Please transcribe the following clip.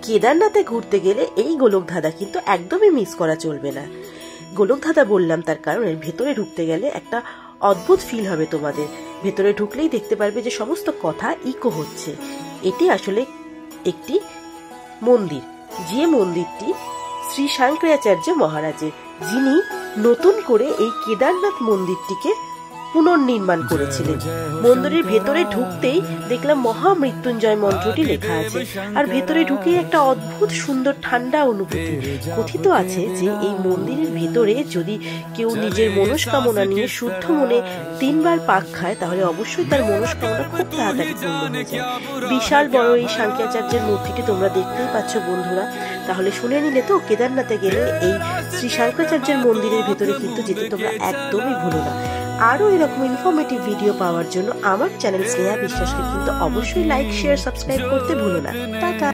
কেদারনাথে ঘুরতে গেলে এই গোলকধাঁধা কিন্তু একদমই মিস করা চলবে না। গোলকধাঁধা বললাম তার কারণ এর ভেতরে ঢুকতে গেলে একটা অদ্ভুত ফিল হবে তোমাদের। ভেতরে ঢুকলেই দেখতে পারবে যে সমস্ত কথা ইকো হচ্ছে। এটি আসলে একটি মন্দির, যে মন্দিরটি শ্রী শঙ্করাচার্য মহারাজের, যিনি নতুন করে এই কেদারনাথ মন্দিরটিকে পুনর্নির্মাণ করেছিলেন। মন্দিরের ভেতরে ঢুকতেই দেখলাম মহামৃত্যুঞ্জয় মন্ত্রটি লেখা আছে, আর ভেতরে ঢুকে একটা অদ্ভুত সুন্দর ঠান্ডা অনুভূতি। কথিত আছে যে এই মন্দিরের ভেতরে যদি কেউ নিজের মনস্কামনা নিয়ে শুদ্ধ মনে 3 বার পাক খায় তাহলে অবশ্যই তার মনস্কামনা খুব তাড়াতাড়ি পূর্ণ হয়ে যায়। বিশাল বড় এই শঙ্করাচার্যের মূর্তিটি তোমরা দেখতেই পাচ্ছ বন্ধুরা। তাহলে শুনে নিলে তো, কেদারনাথে গেলে এই শ্রী শঙ্করাচার্যের মন্দিরের ভেতরে কিন্তু যেতে তোমরা একদমই ভুলো না। আরও এরকম ইনফরমেটিভ ভিডিও পাওয়ার জন্য আমার চ্যানেল স্নেহা বিশ্বাসকে কিন্তু অবশ্যই লাইক, শেয়ার, সাবস্ক্রাইব করতে ভুলো না। টাটা।